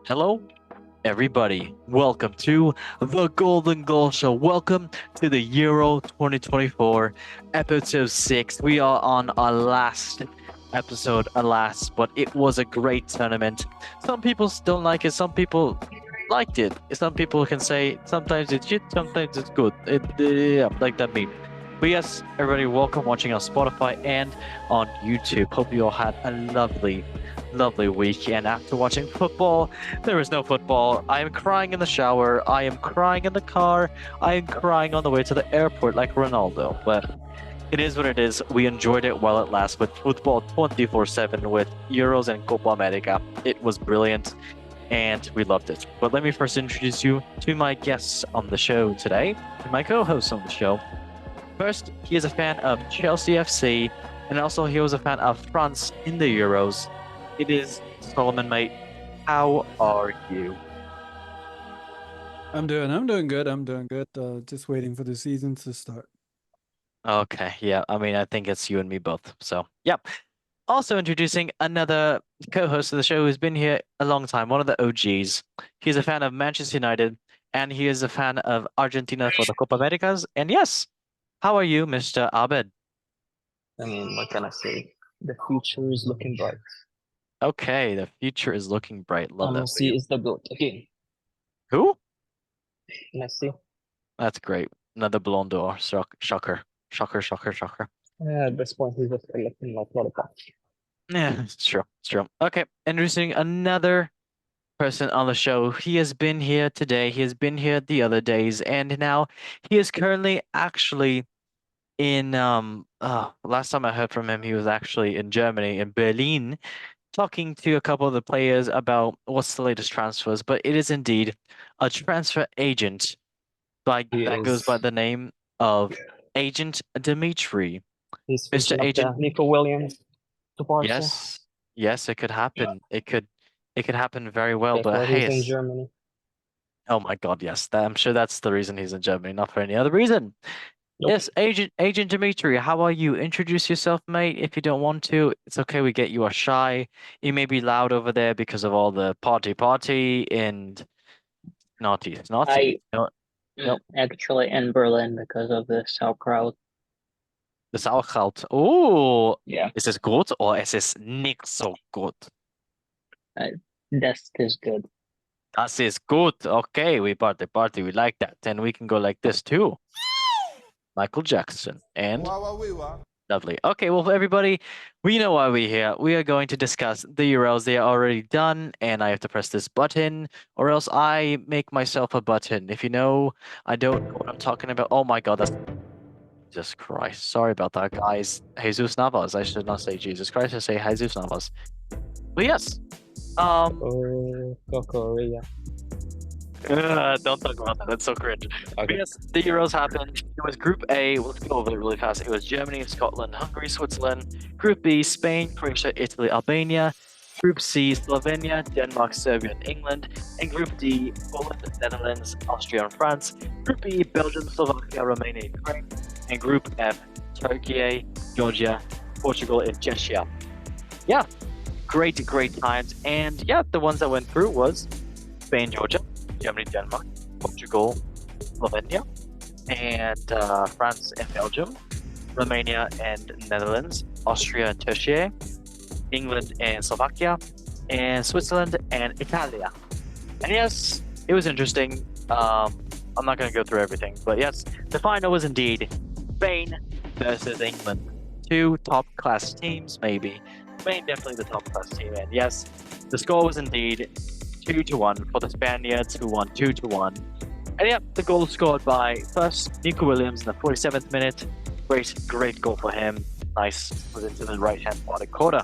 Hello, everybody. Welcome to the Golden Goal Show. Welcome to the Euro 2024, episode 6. We are on our last episode, alas, but it was a great tournament. Some people don't like it, some people liked it. Some people can say sometimes it's shit, sometimes it's good. Yeah, like that meme. But yes, everybody, welcome watching on Spotify and on YouTube. Hope you all had a lovely week. And after watching football, there is no football. I am crying in the shower. I am crying in the car. I am crying on the way to the airport like Ronaldo. But it is what it is. We enjoyed it while it lasts with football 24/7 with Euros and Copa America. It was brilliant and we loved it. But let me first introduce you to my guests on the show today, my co-host on the show. First, he is a fan of Chelsea FC, and also he was a fan of France in the Euros. It is Solomon, mate. How are you? I'm doing good. I'm doing good. Just waiting for the season to start. Okay, yeah. I mean, I think it's you and me both. So, yeah. Also introducing another co-host of the show who's been here a long time, one of the OGs. He's a fan of Manchester United, and he is a fan of Argentina for the Copa Americas. And yes, how are you, Mr. Abed? I mean, what can I say? The future is looking bright. Okay, the future is looking bright. Love that for Messi you. is the GOAT again. Who? Messi. That's great. Another Ballon d'Or. Shocker. Shocker. At this point, he's just collecting like lollipop. Yeah, it's true. It's true. Okay, introducing another person on the show. He has been here today. He has been here the other days, and now he is currently actually in last time I heard from him, he was actually in Germany, in Berlin, talking to a couple of the players about what's the latest transfers. But it is indeed a transfer agent that goes by the name of Agent Dimitri. He's Mr. switching up the Agent, Nico Williams to Barca. yes, it could happen. It could happen very well. Therefore, But hey, he's in Germany. oh my God, yes, I'm sure that's the reason he's in Germany, not for any other reason. Nope. Yes, Agent Dimitri, how are you? Introduce yourself, mate. If you don't want to, it's okay. We get you are shy. You may be loud over there because of all the party and naughty. No, no, Actually in Berlin because of the sauerkraut. the Sauerkraut. Oh, Yeah, ist es gut or ist es nicht so gut? das is good. Das ist gut. Okay, we party. We like that. And we can go like this too. Michael Jackson and lovely. Okay, well, for everybody, we know why we're here. We are going to discuss the URLs. They are already done, and I have to press this button, or else I make myself a button. If you know, I don't know what I'm talking about. Oh my God, that's Jesus Christ. Sorry about that, guys. Jesus Navas. I should not say Jesus Christ. I say Jesus Navas. But yes, Korea. don't talk about that. That's so cringe. But Okay. yes, the Euros happened. It was Group A. Let's go over it really fast. It was Germany, Scotland, Hungary, Switzerland. Group B, Spain, Croatia, Italy, Albania. Group C, Slovenia, Denmark, Serbia, and England. And Group D, Poland, Netherlands, Austria, and France. Group E, Belgium, Slovakia, Romania, and Ukraine. And Group F, Turkey, Georgia, Portugal, and Czechia. Yeah, great times. And yeah, the ones that went through was Spain, Georgia, Germany, Denmark, Portugal, Slovenia, and France and Belgium, Romania and Netherlands, Austria and Turkey, England and Slovakia, and Switzerland and Italia. And yes, it was interesting. I'm not going to go through everything, but yes, the final was indeed Spain versus England. Two top class teams, maybe. Spain definitely the top class team, and yes, the score was indeed 2-1 for the Spaniards, who won 2-1. And yeah, the goal scored by first Nico Williams in the 47th minute. Great goal for him. Nice, was into the right-hand bottom corner.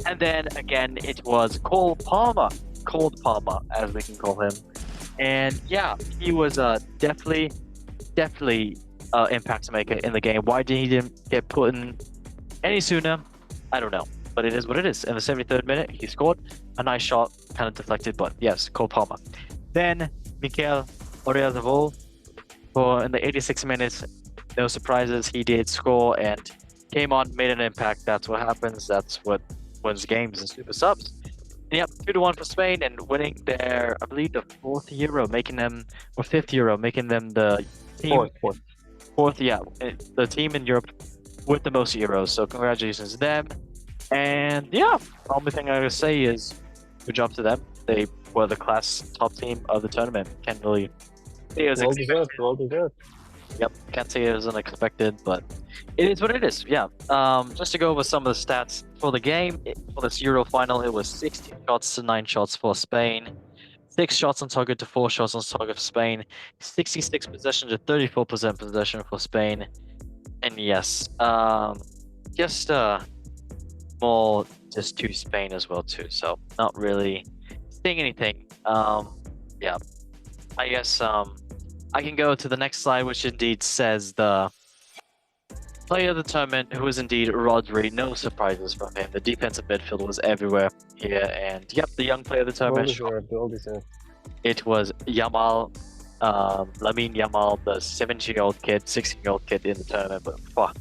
And then again, it was Cold Palmer, as we can call him. And yeah, he was definitely impact maker in the game. Why did he didn't get put in any sooner? I don't know, but it is what it is. In the 73rd minute, he scored a nice shot, kind of deflected, but yes, Cole Palmer. Then Mikel Oyarzabal for in the 86th minutes. No surprises, he did score and came on, made an impact. That's what happens. That's what wins games and super subs. Yep, 2-1 for Spain and winning their, I believe, the fourth Euro, making them, or fifth Euro, making them the team fourth, yeah, the team in Europe with the most Euros. So congratulations to them. And yeah, the only thing I gotta say is good job to them. They were the class top team of the tournament. Can't really say it was Well expected. deserved. Well deserved. Yep, can't say it was unexpected, but it is what it is. Yeah. Just to go over some of the stats for the game for this Euro final, it was 16 shots to 9 shots for Spain, 6 shots on target to 4 shots on target for Spain, 66 possession to 34% possession for Spain, and yes, just more just to Spain as well too. So not really saying anything. Yeah, I guess I can go to the next slide, which indeed says the player of the tournament, who is indeed Rodri. No surprises from him. The defensive midfield was everywhere here, and yep, the young player of the Well tournament. deserved. Well deserved. It was Yamal, Lamine Yamal, the 17-year-old kid, 16-year-old kid in the tournament. But fuck,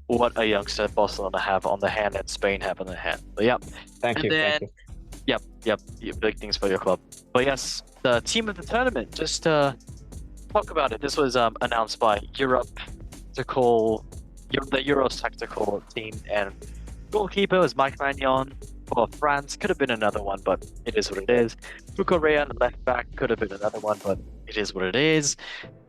what a youngster Barcelona have on the hand and Spain have on the hand. But yep, Thank and you. then Thank you. yep, big things for your club. But yes, the team of the tournament. Just to talk about it, this was announced by Europe to call the Euros tactical team, and goalkeeper was Mike Magnon for France. Could have been another one, but it is what it is. Correa on the left back could have been another one, but it is what it is.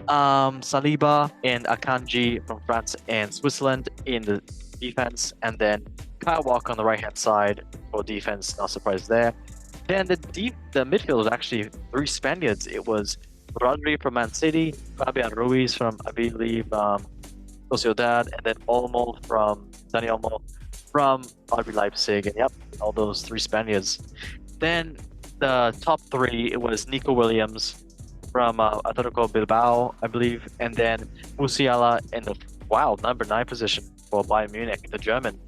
Saliba and Akanji from France and Switzerland in the defense, and then Kyle Walker on the right hand side for defense. Not surprised there. Then the midfield was actually 3 Spaniards. It was Rodri from Man City, Fabian Ruiz from, I believe, Sociedad, and then Dani Olmo from RB Leipzig, and yep, all those 3 Spaniards. Then the top 3, it was Nico Williams from Atletico Bilbao, I believe, and then Musiala in the number 9 position for Bayern Munich, the German.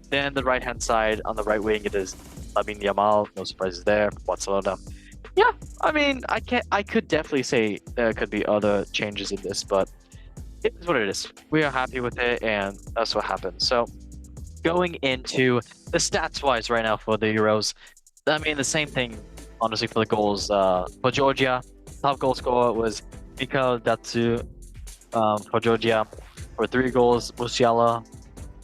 Then the right hand side on the right wing, it is Lamine Yamal. No surprises there, Barcelona. Yeah, I mean, I could definitely say there could be other changes in this, but it is what it is. We are happy with it, and that's what happened. So, going into the stats-wise right now for the Euros, I mean, the same thing, honestly, for the goals. For Georgia, top goal scorer was Mika Datsu for Georgia for 3 goals. Musiala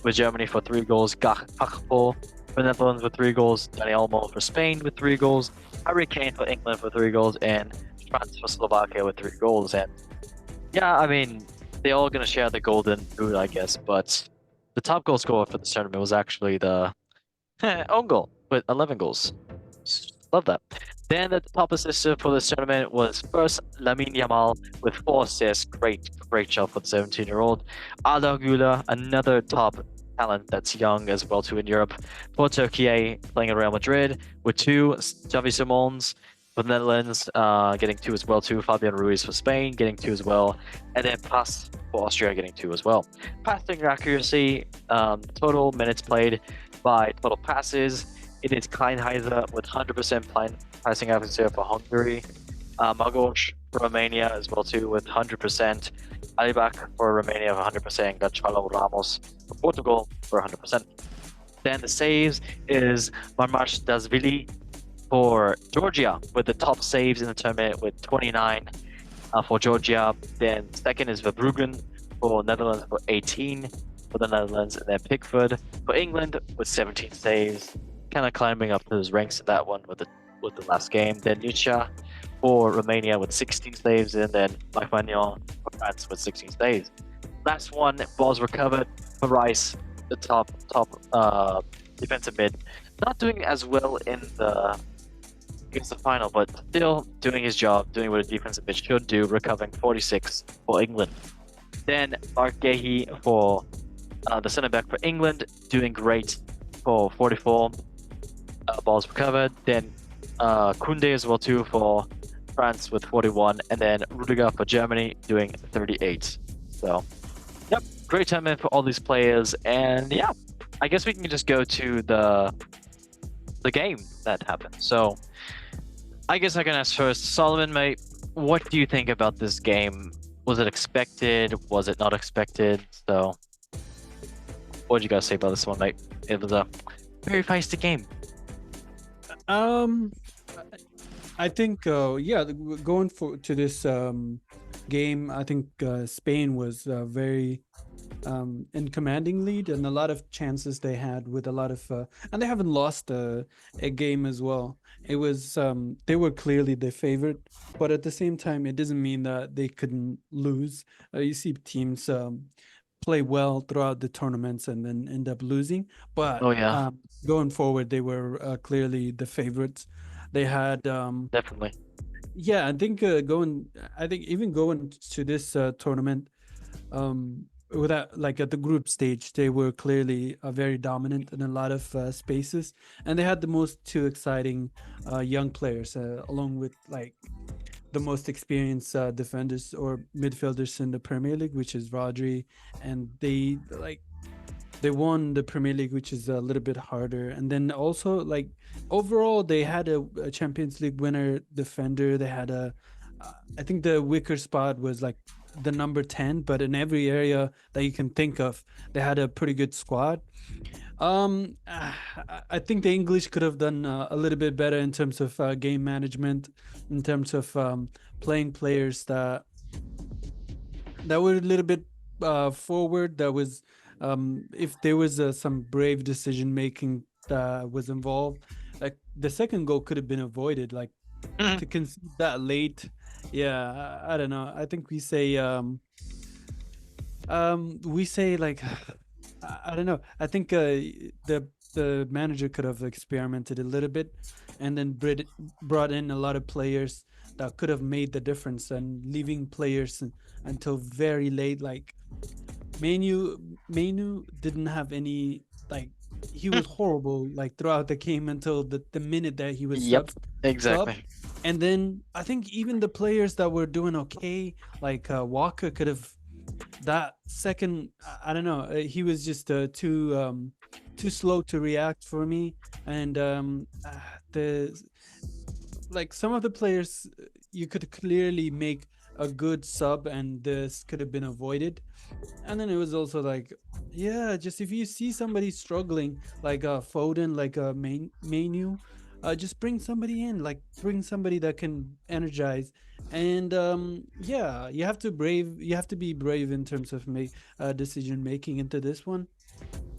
for Germany for 3 goals. Gakpo for Netherlands with 3 goals. Dani Olmo for Spain with 3 goals. Harry Kane for England for 3 goals. And France for Slovakia with 3 goals. And yeah, I mean, they're all going to share the golden boot, I guess. But the top goal scorer for the tournament was actually the own goal with 11 goals. Love that. Then the top assister for this tournament was first Lamine Yamal with 4 assists. Great job for the 17-year-old. Arda Güler, another top talent that's young as well too in Europe. For Turkey, playing at Real Madrid with 2. Xavi Simons for the Netherlands, getting 2 as well too. Fabian Ruiz for Spain, getting 2 as well. And then Pass for Austria, getting 2 as well. Passing accuracy, total minutes played by total passes. It is Kleinheiser with 100% passing accuracy for Hungary. Magos for Romania as well too with 100%. Alibak for Romania for 100%. Gonçalo Ramos for Portugal for 100%. Then the saves is Marmash-Dashvili for Georgia with the top saves in the tournament with 29 for Georgia. Then second is Verbruggen for Netherlands for 18 for the Netherlands, and then Pickford for England with 17 saves. Kind of climbing up those ranks in that one with the last game. Then Nietzsche for Romania with 16 saves, and then Mike Magnon for France with 16 saves. Last one, balls recovered for Rice, the top defensive mid. Not doing as well in against the final, but still doing his job, doing what a defensive mid should do, recovering 46 for England. Then Mark Gahey for the centre back for England, doing great for 44 balls recovered. Then Koundé as well too for France with 41, and then Rudiger for Germany doing 38. So, yep, great tournament for all these players, and yeah, I guess we can just go to the game that happened. So, I guess I can ask first, Solomon, mate, what do you think about this game? Was it expected? Was it not expected? So, what did you guys say about this one, mate? It was a very feisty game. Um, I think yeah, going for to this game, I think Spain was very in commanding lead, and a lot of chances they had with a lot of and they haven't lost a game as well. It was they were clearly the favorite, but at the same time it doesn't mean that they couldn't lose. You see teams play well throughout the tournaments and then end up losing, but Oh yeah, going forward they were clearly the favorites. They had definitely. yeah, I think even going to this tournament, without like at the group stage, they were clearly very dominant in a lot of spaces, and they had the most two exciting young players, along with like the most experienced defenders or midfielders in the Premier League, which is Rodri, and they won the Premier League, which is a little bit harder. And then also like overall, they had a Champions League winner defender. They had I think the wicker spot was like the number 10, but in every area that you can think of, they had a pretty good squad. I think the English could have done a little bit better in terms of game management, in terms of playing players that were a little bit forward. That was if there was some brave decision making that was involved, like the second goal could have been avoided. Like Mhm. to concede that late, yeah, I don't know. I think we say like I don't know. I think the manager could have experimented a little bit, and then brought in a lot of players that could have made the difference, and leaving players until very late. Like Menu didn't have any like he was horrible like throughout the game until the minute that he was Yep, sub. exactly. And then I think even the players that were doing okay, like Walker could have that second I don't know, he was just too slow to react for me. And the like some of the players you could clearly make a good sub and this could have been avoided. And then it was also like, yeah, just if you see somebody struggling, like Foden, like a menu, just bring somebody in, like bring somebody that can energize. And yeah, you have to be brave in terms of decision making into this one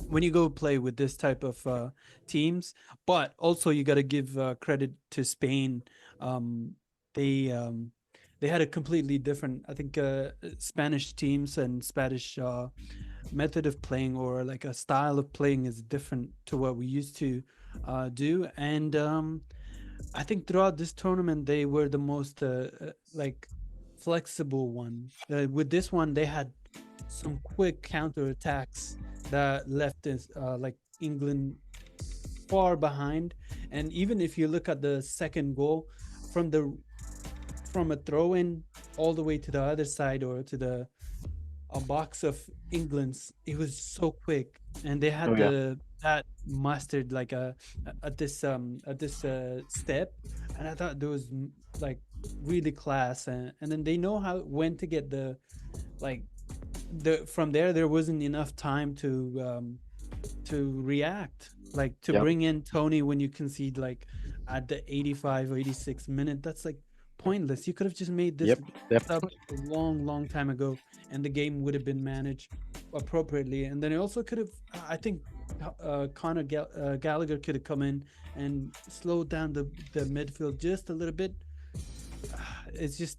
when you go play with this type of teams. But also you got to give credit to Spain. Um, they um, they had a completely different, I think, Spanish teams and Spanish method of playing, or like a style of playing, is different to what we used to do. And I think throughout this tournament they were the most like flexible one. With this one, they had some quick counter attacks that left us like England far behind. And even if you look at the second goal, from the from a throw in all the way to the other side, or to the a box of England's, it was so quick, and they Oh had yeah. that mastered like at this step. And I thought there was like really class. And then they know how when to get the like the from there wasn't enough time to react, like to Yep. bring in Tony when you concede like at the 85 or 86 minute. That's like pointless. You could have just made this Yep. Yep. sub a long time ago, and the game would have been managed appropriately. And then it also could have, I think, Gallagher could have come in and slowed down the midfield just a little bit. It's just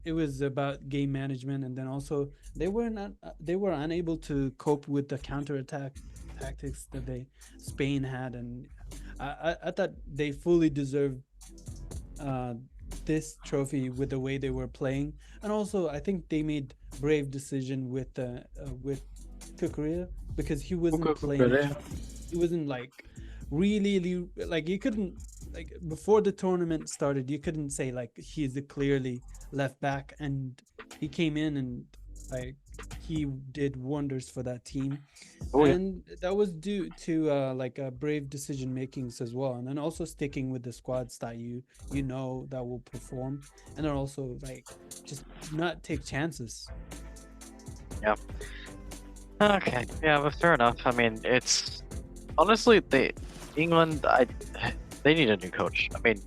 it was about game management. And then also they were unable to cope with the counterattack tactics that they Spain had. And I thought they fully deserved uh, this trophy with the way they were playing. And also I think they made brave decision with Kukurea, because he wasn't playing, he wasn't like really like you couldn't, like before the tournament started, you couldn't say like he's a clearly left back. And he came in and like he did wonders for that team. Oh yeah. And that was due to like brave decision makings as well. And then also sticking with the squads that you know that will perform. And then also like just not take chances. Yeah. Okay. Yeah, but fair enough. I mean, it's honestly England. they need a new coach. I mean,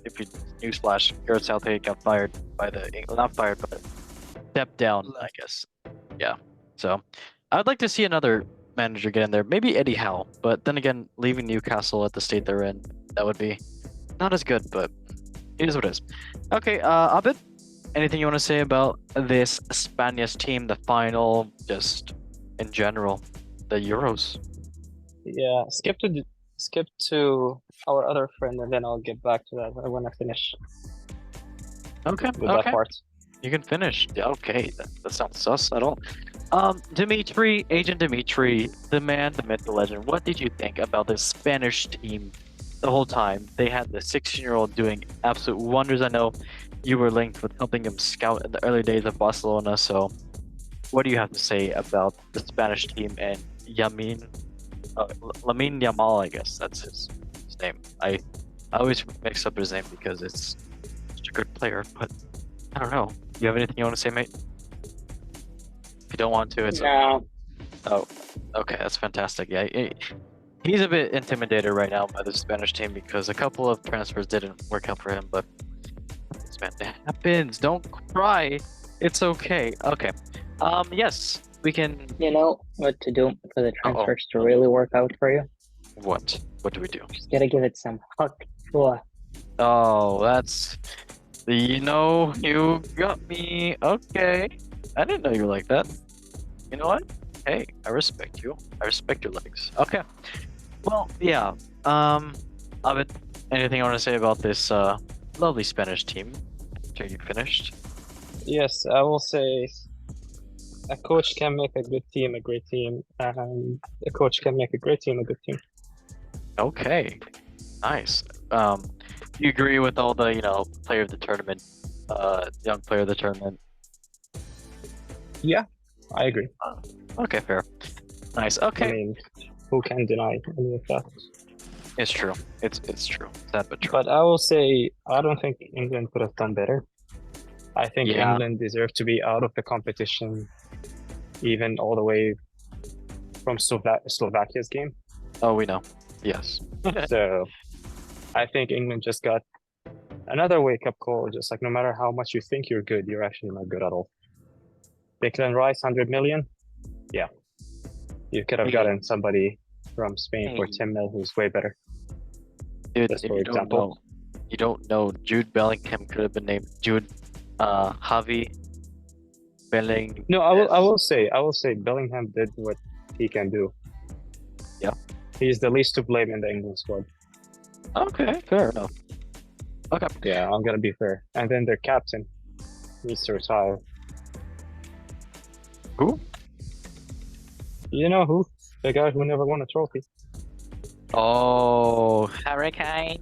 if you newsflash, Gareth Southgate got fired by the not fired, but stepped down, I guess. Yeah. So I'd like to see another manager get in there. Maybe Eddie Howe, but then again, leaving Newcastle at the state they're in, that would be not as good, but it is what it is. Okay, Abid, anything you want to say about this Spanish team, the final, just in general, the Euros? Yeah, skip to our other friend, and then I'll get back to that when I finish Okay, with that part. You can finish. Yeah, okay, that sounds sus at all. Dimitri, Agent Dimitri, the man, the myth, the legend. What did you think about this Spanish team the whole time? They had the 16-year-old doing absolute wonders. I know you were linked with helping him scout in the early days of Barcelona. So, what do you have to say about the Spanish team and Lamine Yamal? I guess that's his name. I always mix up his name because it's such a good player, but I don't know. Do you have anything you want to say, mate? If you don't want to, it's No, oh, okay, that's fantastic. Yeah, he's a bit intimidated right now by the Spanish team because a couple of transfers didn't work out for him. But man, it happens. Don't cry. It's okay. Okay. Yes, we can. you know what to do for the transfers to really work out for you? What? What do we do? Just gotta give it some huck. Oh, that's. You know, you got me. Okay. I didn't know you were like that. You know what? Hey, I respect you. I respect your legs. Okay. Well, yeah. Abid, anything you want to say about this lovely Spanish team after you finished? Yes, I will say a coach can make a good team a great team, and a coach can make a great team a good team. Okay. Nice. You agree with all the, player of the tournament, young player of the tournament? Yeah, I agree. Okay, fair. Nice. Okay. I mean, who can deny any of that? It's true. It's true. Sad but true. But I will say, I don't think England could have done better. I think Yeah. England deserved to be out of the competition, even all the way from Slovakia's game. Oh, we know. Yes. So I think England just got another wake-up call. Just like no matter how much you think you're good, you're actually not good at all. Declan Rice, 100 million. Yeah, you could have Hey. gotten somebody from Spain for Hey. 10 mil who's way better. Dude, Just and for you don't example. know. You don't know. Jude Bellingham could have been named Jude. Javi Belling. No, I will say Bellingham did what he can do. Yeah. He's the least to blame in the England squad. Okay, fair enough. Okay. Yeah, I'm gonna be fair. And then their captain needs to retire. Who? You know who? The guy who never won a trophy. Oh, Hurricane.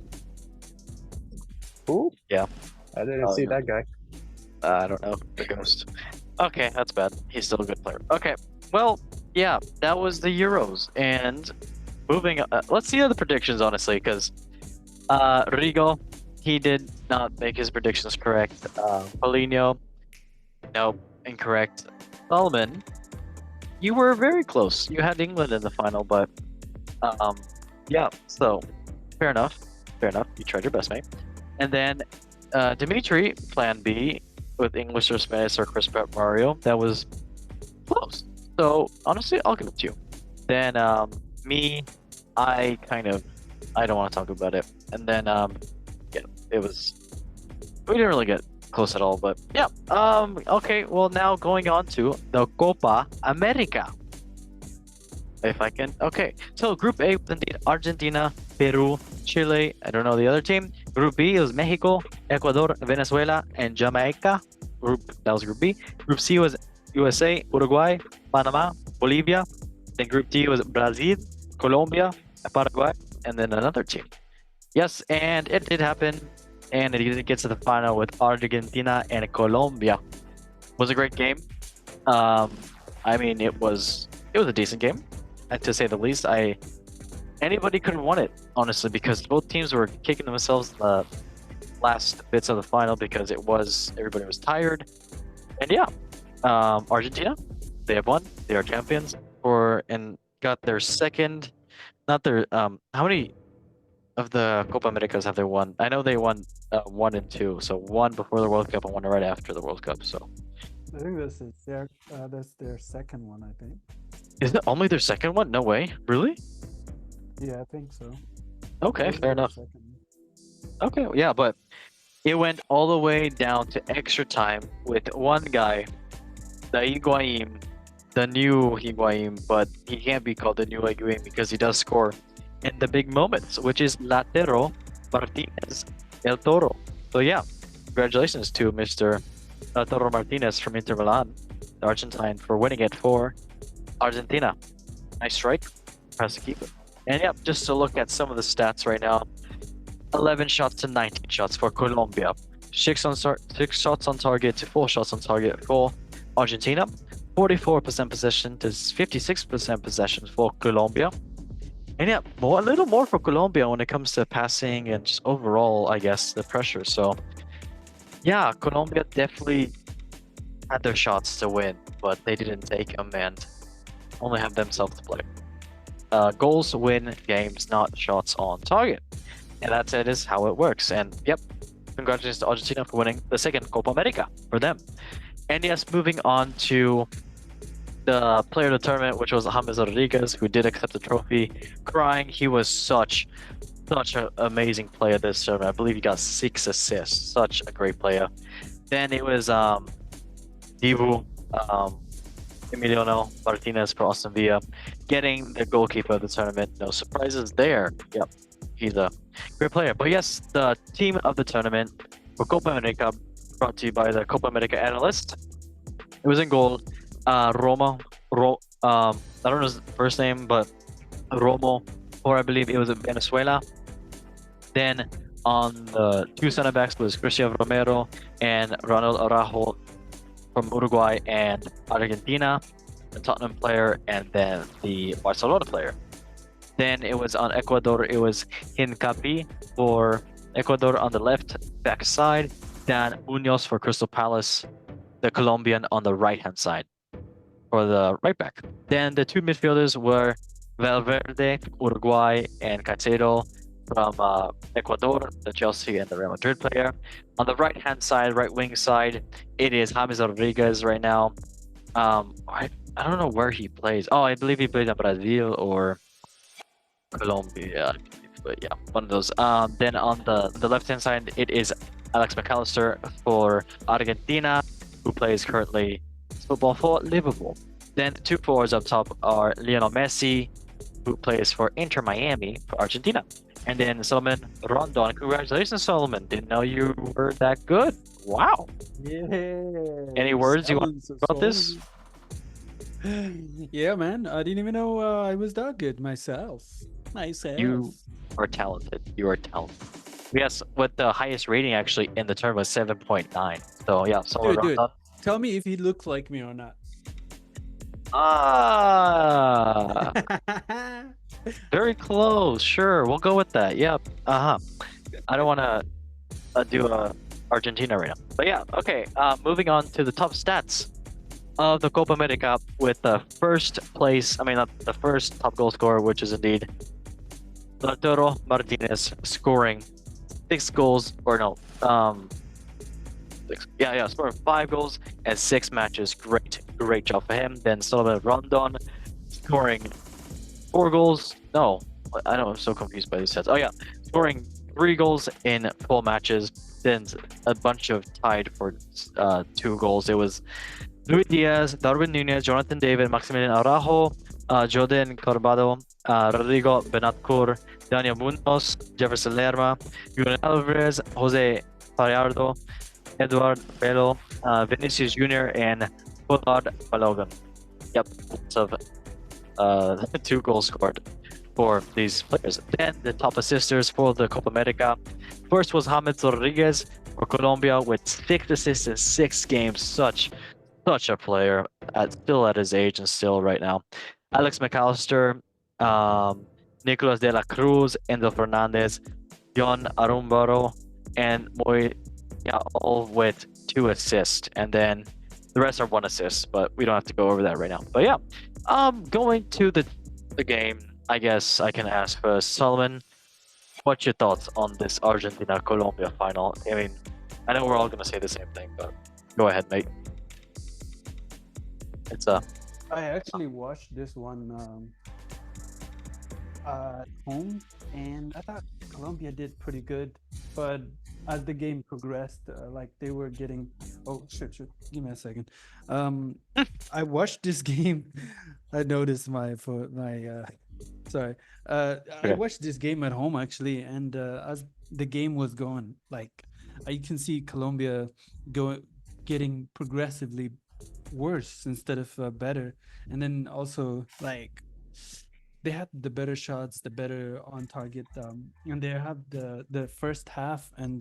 Who? Yeah. I didn't Oh, see no. that guy. I don't know. The ghost. Okay, that's bad. He's still a good player. Okay. Well, yeah, that was the Euros. And moving, let's see the predictions, honestly, because Rigo, he did not make his predictions correct. Paulinho, nope, incorrect. Solomon, you were very close. You had England in the final, but yeah. So fair enough. Fair enough. You tried your best, mate. And then Dimitri, Plan B with English or Spanish or Chris Pratt Mario. That was close. So honestly, I'll give it to you. Then me, I don't want to talk about it. And then yeah, we didn't really get close at all, but yeah. Okay, well now going on to the Copa America. If I can. Okay, so Group A was indeed Argentina, Peru, Chile. I don't know the other team. Group B was Mexico, Ecuador, Venezuela, and Jamaica. That was Group B. Group C was USA, Uruguay, Panama, Bolivia. Then Group D was Brazil, Colombia, Paraguay, and then another team. Yes, and it did happen, and it gets to the final with Argentina and Colombia. It was a great game. I mean, it was a decent game, to say the least. Anybody could have won it, honestly, because both teams were kicking themselves in the last bits of the final because everybody was tired. And yeah, Argentina, they have won. They are champions and got their second, not their how many of the Copa Americas have they won? I know they won 1 and 2. So one before the World Cup and one right after the World Cup. So I think that's their second one. I think. is it only their second one? No way. Really? Yeah, I think so. Okay, This is fair their enough. second. Okay, yeah, but it went all the way down to extra time with one guy, the Higuain, the new Higuain, but he can't be called the new Higuain because he does score in the big moments, which is Latero Martinez El Toro. So yeah, congratulations to Mr. Latero Martinez from Inter Milan, the Argentine, for winning it for Argentina. Nice strike, has to keep it. And yeah, just to look at some of the stats right now. 11 shots to 19 shots for Colombia. 6 shots on target to 4 shots on target for Argentina. 44% possession to 56% possession for Colombia. And yeah, a little more for Colombia when it comes to passing and just overall, I guess, the pressure. So yeah, Colombia definitely had their shots to win, but they didn't take them and only have themselves to play. Goals win games, not shots on target. And that is how it works. And yep, congratulations to Argentina for winning the second Copa America for them. And yes, moving on to the player of the tournament, which was James Rodriguez, who did accept the trophy, crying. He was such an amazing player this tournament. I believe he got 6 assists. Such a great player. Then it was Dibu, Emiliano Martinez for Aston Villa, getting the goalkeeper of the tournament. No surprises there. Yep, he's a great player. But yes, the team of the tournament for Copa America, brought to you by the Copa America analyst. It was in goal. I don't know his first name, but Romo, or I believe it was in Venezuela. Then on the 2 center backs was Cristian Romero and Ronald Araujo from Uruguay and Argentina, the Tottenham player, and then the Barcelona player. Then it was on Ecuador, it was Hincapi for Ecuador on the left back side, Dan Munoz for Crystal Palace, the Colombian on the right hand side for the right back. Then the 2 midfielders were Valverde, Uruguay, and Caicedo from Ecuador, the Chelsea and the Real Madrid player. On the right hand side, right wing side, it is James Rodriguez right now. I don't know where he plays. Oh, I believe he plays in Brazil or Colombia, but yeah, one of those. Then on the left hand side, it is Alex McAllister for Argentina, who plays currently football for Liverpool. Then the 2 forwards up top are Lionel Messi, who plays for Inter Miami for Argentina. And then Solomon Rondon. Congratulations, Solomon. Didn't know you were that good. Wow. Yeah. Any words you want about this? Yeah, man. I didn't even know I was that good myself. You are talented. You are talented. Yes, with the highest rating actually in the term was 7.9. So yeah, Solomon Dude, Rondon. tell me if he looked like me or not. Ah, very close. Sure, we'll go with that. Yep. I don't want to do Argentina right now, but yeah. Okay. Moving on to the top stats of the Copa America with the first place. I mean, not the first top goal scorer, which is indeed Lautaro Martinez, scoring 6 goals, or no, scoring 5 goals and 6 matches. Great job for him. Then Solomon Rondon scoring 4 goals. No, I know, I'm so confused by these stats. Oh yeah, scoring 3 goals in 4 matches. Then a bunch of tied for 2 goals. It was Luis Diaz, Darwin Nunez, Jonathan David, Maximilian Araujo, Jordan Corbado, Rodrigo Benatcourt, Daniel Munoz, Jefferson Lerma, Julian Alvarez, Jose Fajardo, Edward Bello, Vinicius Jr., and Pollard Balogun. Yep, lots of 2 goals scored for these players. Then the top assisters for the Copa America. First was James Rodriguez for Colombia with 6 assists in 6 games. Such a player, still at his age and still right now. Alex McAllister, Nicolas de la Cruz, Enzo Fernandez, John Arumbaro, and Moy, all with 2 assists. And then the rest are 1 assist, but we don't have to go over that right now. But yeah, going to the game, I guess I can ask for Solomon. what's your thoughts on this Argentina-Colombia final? I mean, I know we're all gonna say the same thing, but go ahead, mate. It's I actually watched this one at home, and I thought Colombia did pretty good. But as the game progressed, like they were getting. Oh shit! Give me a second. I watched this game. I noticed my. Sorry. I Okay. watched this game at home actually, and as the game was going, like you can see Colombia getting progressively worse instead of better, and then also like they had the better shots, the better on target, and they have the first half and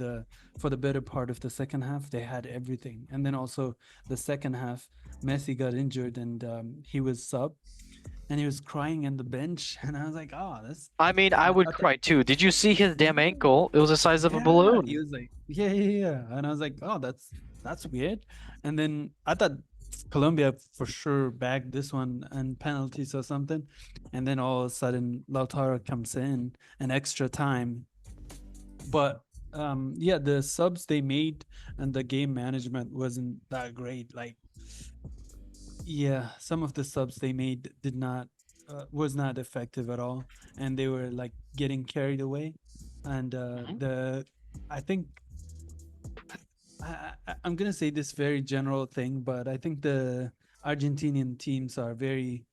for the better part of the second half they had everything, and then also the second half Messi got injured and he was sub and he was crying in the bench, and I was like, oh, that's. I mean, I would cry too. Did you see his damn ankle? It was the size of a Yeah, balloon. he was like, yeah, and I was like, oh, that's weird. And then I thought Colombia for sure bagged this one and penalties or something, and then all of a sudden Lautaro comes in an extra time. But yeah, the subs they made and the game management wasn't that great. Like, yeah, some of the subs they made did not was not effective at all, and they were like getting carried away. And I think I'm gonna say this very general thing, but I think the Argentinian teams are very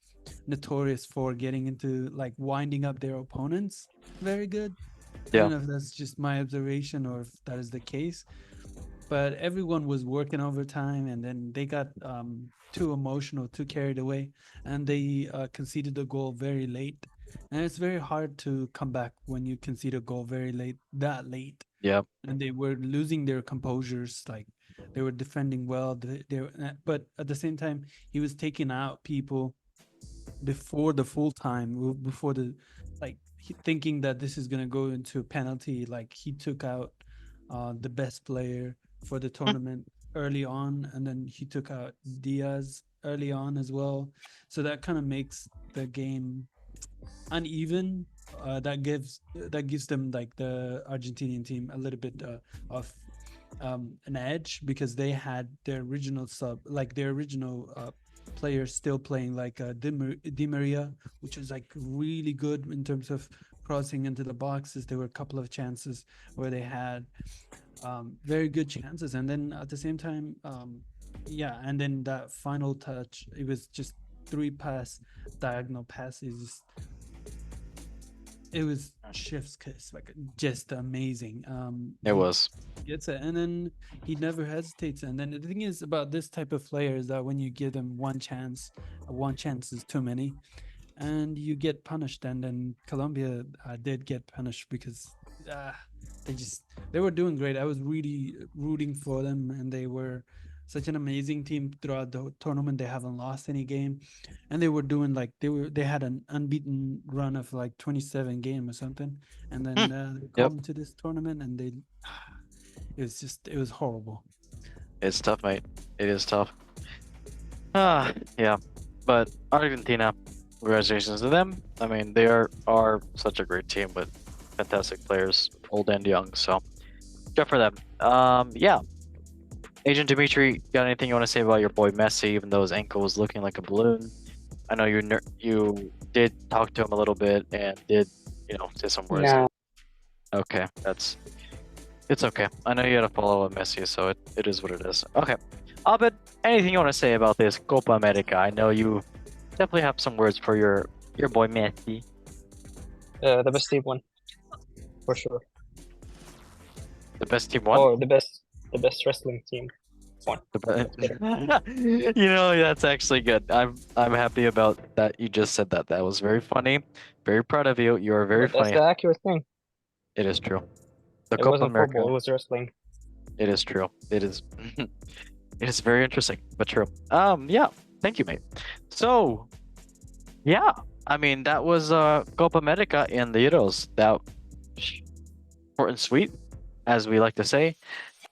notorious for getting into like winding up their opponents very good. I Yeah. don't know if that's just my observation or if that is the case, but everyone was working overtime, and then they got too emotional, too carried away, and they conceded a goal very late. And it's very hard to come back when you concede a goal very late, that late. Yeah. And they were losing their composures, like they were defending well. But at the same time, he was taking out people before the full time, before the thinking that this is gonna go into a penalty. Like he took out the best player for the tournament early on, and then he took out Diaz early on as well. So that kind of makes the game uneven. That gives them, like, the Argentinian team a little bit of an edge, because they had their original players still playing, like Di Maria, which is like really good in terms of crossing into the boxes. There were a couple of chances where they had very good chances, and then at the same time, yeah, and then that final touch, it was just 3 diagonal passes. It was chef's kiss, like just amazing. It was. Gets it, and then he never hesitates. And then the thing is about this type of player is that when you give them one chance is too many, and you get punished. And then Colombia did get punished because they were doing great. I was really rooting for them, and they were such an amazing team throughout the tournament. They haven't lost any game, and they were doing like they had an unbeaten run of like 27 game or something. And then they come to this tournament, and it was horrible. It's tough, mate. It is tough. Yeah. But Argentina, congratulations to them. I mean, they are such a great team with fantastic players, old and young. So, good for them. Yeah. Agent Dimitri, got anything you want to say about your boy Messi, even though his ankle was looking like a balloon? I know you did talk to him a little bit and did, say some words. No. Okay, it's okay. I know you had to follow up Messi, so it is what it is. Okay. Abed, anything you want to say about this Copa America? I know you definitely have some words for your boy Messi. The best team won, for sure. The best team won? Or the best wrestling team won. That's actually good. I'm happy about that. You just said that. That was very funny. Very proud of you. You are very funny. That's the accurate thing. It is true. The It Copa wasn't America. football, it was wrestling. It is true. It is. It is very interesting, but true. Yeah. Thank you, mate. So, yeah. I mean, that was Copa America in the Euros. That short and sweet, as we like to say.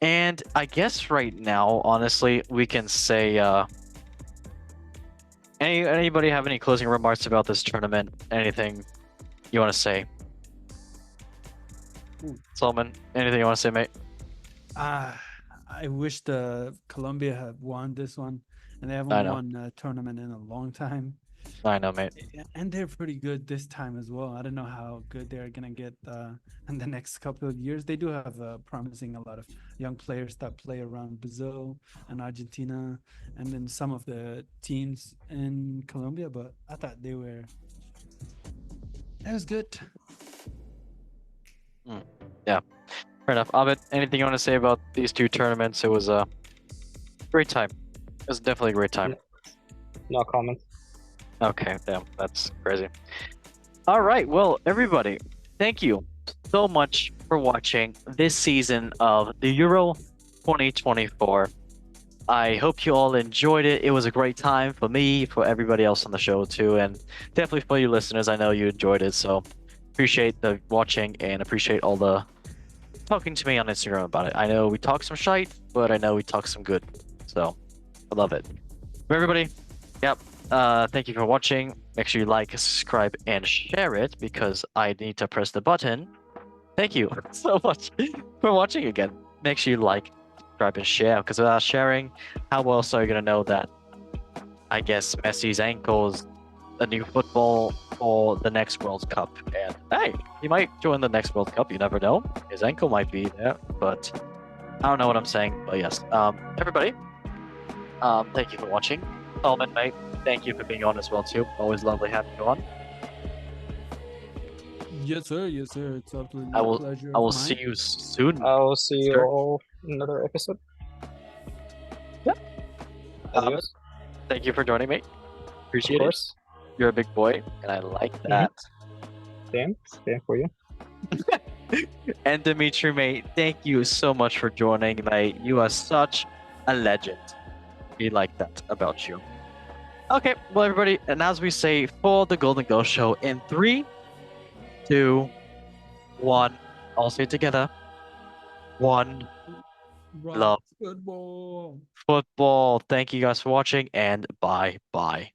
And I guess right now, honestly, we can say. Anybody have any closing remarks about this tournament? Anything you want to say? Solomon, anything you want to say, mate? I wish the Colombia had won this one, and they I haven't know. won a tournament in a long time. I know, mate. And they're pretty good this time as well. I don't know how good they're gonna get in the next couple of years. They do have promising a lot of young players that play around Brazil and Argentina, and then some of the teams in Colombia. But I thought it was good. Yeah, fair enough. Abid, anything you want to say about these two tournaments? It was a great time. It was definitely a great time. No comment. Okay, damn, that's crazy. All right, well, everybody, thank you so much for watching this season of the Euro 2024. I hope you all enjoyed it. It was a great time for me, for everybody else on the show too, and definitely for you listeners. I know you enjoyed it, so appreciate the watching and appreciate all the talking to me on Instagram about it. I know we talk some shite, but I know we talk some good, so I love it. For everybody, yep. Thank you for watching. Make sure you like, subscribe, and share it because I need to press the button. Thank you so much for watching again. Make sure you like, subscribe, and share because without sharing, how else are you gonna know that? I guess Messi's ankle is a new football for the next World Cup, and hey, he might join the next World Cup. You never know. His ankle might be there, but I don't know what I'm saying. But yes, everybody, thank you for watching. Solomon, mate, thank you for being on as well too. Always lovely having you on. Yes, sir. Yes, sir. It's absolutely I will. a pleasure. I will of see mine. you soon. I'll see you Sure. all in another episode. Yep. Adios. Thank you for joining me. Of Appreciate it. course. You're a big boy, and I like that. Same for you. And Dimitri, mate, thank you so much for joining, mate. You are such a legend. We like that about you. Okay, well, everybody, and as we say for the Golden Ghost Show, in 3, 2, 1, all say it together. 1, Rock love football. football. Thank you guys for watching, and bye bye.